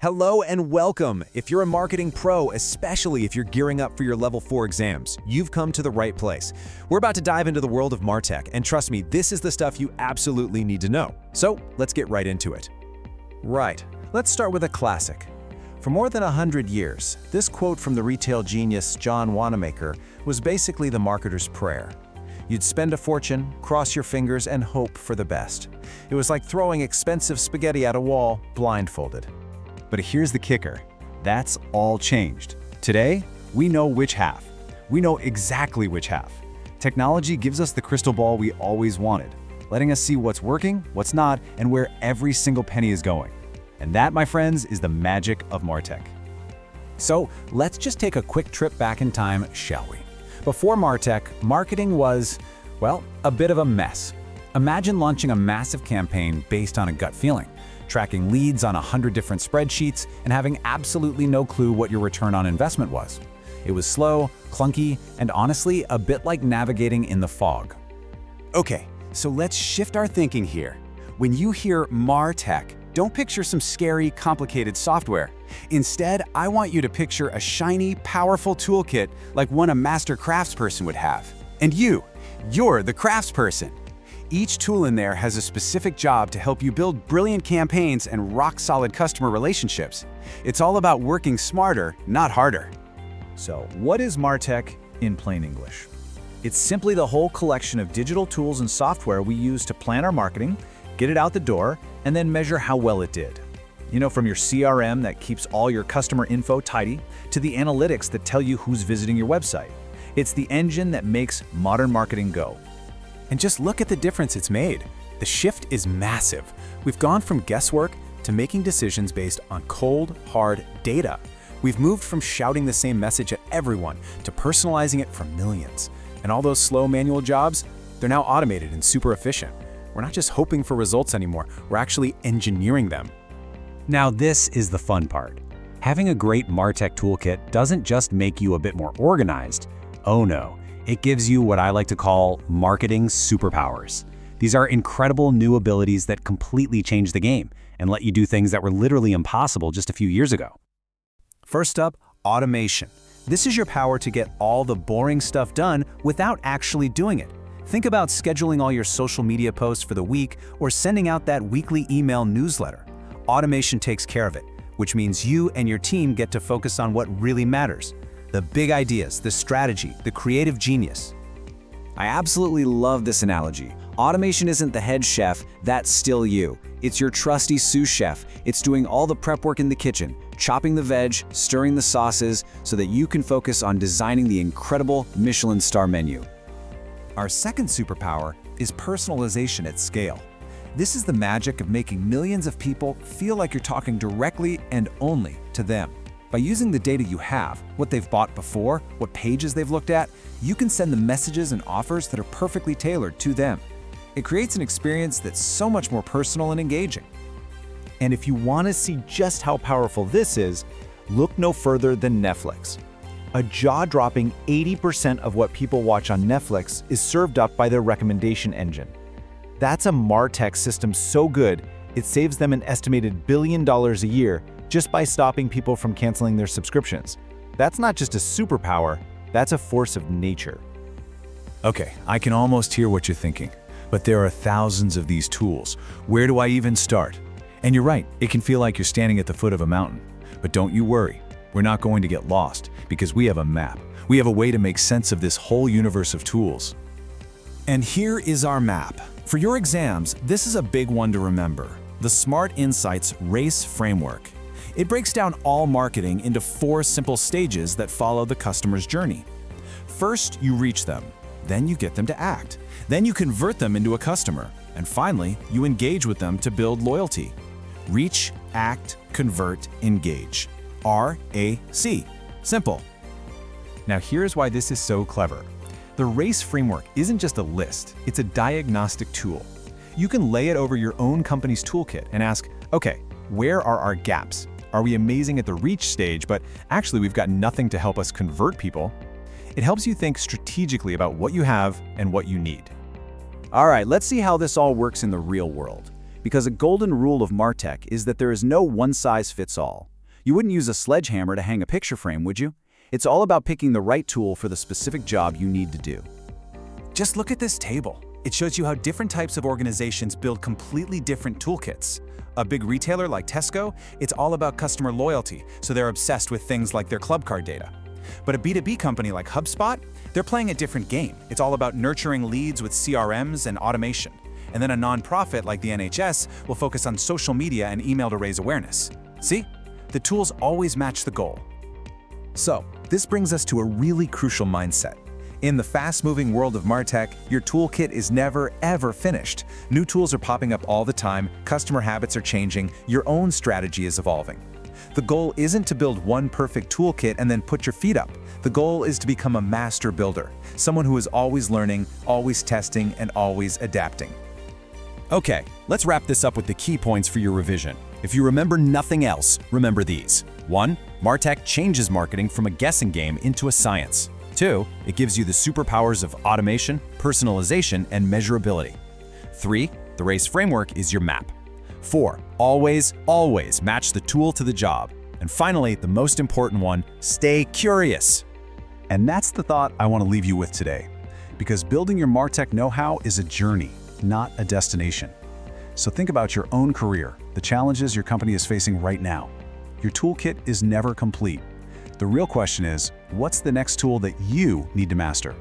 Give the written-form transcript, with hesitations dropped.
Hello and welcome. If you're a marketing pro, especially if you're gearing up for your level 4 exams, you've come to the right place. We're about to dive into the world of martech, and trust me, this is the stuff you absolutely need to know. So let's get right into it. Right, let's start with a classic. For more than 100 years, this quote from the retail genius John Wanamaker was basically the marketer's prayer. You'd spend a fortune, cross your fingers, and hope for the best. It was like throwing expensive spaghetti at a wall, blindfolded. But here's the kicker. That's all changed. Today, we know which half. We know exactly which half. Technology gives us the crystal ball we always wanted, letting us see what's working, what's not, and where every single penny is going. And that, my friends, is the magic of martech. So let's just take a quick trip back in time, shall we? Before martech, marketing was, well, a bit of a mess. Imagine launching a massive campaign based on a gut feeling, tracking leads on 100 different spreadsheets, and having absolutely no clue what your return on investment was. It was slow, clunky, and honestly, a bit like navigating in the fog. Okay, so let's shift our thinking here. When you hear martech, don't picture some scary, complicated software. Instead, I want you to picture a shiny, powerful toolkit like one a master craftsperson would have. And you're the craftsperson. Each tool in there has a specific job to help you build brilliant campaigns and rock-solid customer relationships. It's all about working smarter, not harder. So, what is martech in plain English? It's simply the whole collection of digital tools and software we use to plan our marketing, get it out the door, and then measure how well it did. You know, from your CRM that keeps all your customer info tidy, to the analytics that tell you who's visiting your website. It's the engine that makes modern marketing go. And just look at the difference it's made. The shift is massive. We've gone from guesswork to making decisions based on cold, hard data. We've moved from shouting the same message at everyone to personalizing it for millions. And all those slow manual jobs, they're now automated and super efficient. We're not just hoping for results anymore, we're actually engineering them. Now this is the fun part. Having a great martech toolkit doesn't just make you a bit more organized. Oh no. It gives you what I like to call marketing superpowers. These are incredible new abilities that completely change the game and let you do things that were literally impossible just a few years ago. First up, automation. This is your power to get all the boring stuff done without actually doing it. Think about scheduling all your social media posts for the week or sending out that weekly email newsletter. Automation takes care of it, which means you and your team get to focus on what really matters. The big ideas, the strategy, the creative genius. I absolutely love this analogy. Automation isn't the head chef, that's still you. It's your trusty sous chef. It's doing all the prep work in the kitchen, chopping the veg, stirring the sauces, so that you can focus on designing the incredible Michelin star menu. Our second superpower is personalization at scale. This is the magic of making millions of people feel like you're talking directly and only to them. By using the data you have, what they've bought before, what pages they've looked at, you can send them messages and offers that are perfectly tailored to them. It creates an experience that's so much more personal and engaging. And if you want to see just how powerful this is, look no further than Netflix. A jaw-dropping 80% of what people watch on Netflix is served up by their recommendation engine. That's a martech system so good, it saves them an estimated $1 billion a year just by stopping people from canceling their subscriptions. That's not just a superpower, that's a force of nature. Okay, I can almost hear what you're thinking, but there are thousands of these tools. Where do I even start? And you're right, it can feel like you're standing at the foot of a mountain. But don't you worry, we're not going to get lost because we have a map. We have a way to make sense of this whole universe of tools. And here is our map. For your exams, this is a big one to remember. The Smart Insights Race Framework. It breaks down all marketing into 4 simple stages that follow the customer's journey. First, you reach them. Then you get them to act. Then you convert them into a customer. And finally, you engage with them to build loyalty. Reach, act, convert, engage. RAC. Simple. Now here's why this is so clever. The RACE framework isn't just a list, it's a diagnostic tool. You can lay it over your own company's toolkit and ask, okay, where are our gaps? Are we amazing at the reach stage, but actually we've got nothing to help us convert people? It helps you think strategically about what you have and what you need. All right, let's see how this all works in the real world. Because a golden rule of martech is that there is no one-size-fits-all. You wouldn't use a sledgehammer to hang a picture frame, would you? It's all about picking the right tool for the specific job you need to do. Just look at this table. It shows you how different types of organizations build completely different toolkits. A big retailer like Tesco, it's all about customer loyalty, so they're obsessed with things like their club card data. But a B2B company like HubSpot, they're playing a different game. It's all about nurturing leads with CRMs and automation. And then a nonprofit like the NHS will focus on social media and email to raise awareness. See? The tools always match the goal. So, this brings us to a really crucial mindset. In the fast-moving world of martech, your toolkit is never, ever finished. New tools are popping up all the time, customer habits are changing, your own strategy is evolving. The goal isn't to build one perfect toolkit and then put your feet up. The goal is to become a master builder, someone who is always learning, always testing, and always adapting. Okay, let's wrap this up with the key points for your revision. If you remember nothing else, remember these. 1. martech changes marketing from a guessing game into a science. 2. It gives you the superpowers of automation, personalization, and measurability. 3. The RACE framework is your map. 4. Always, always match the tool to the job. And finally, the most important one, stay curious. And that's the thought I want to leave you with today. Because building your martech know-how is a journey, not a destination. So think about your own career, the challenges your company is facing right now. Your toolkit is never complete. The real question is, what's the next tool that you need to master?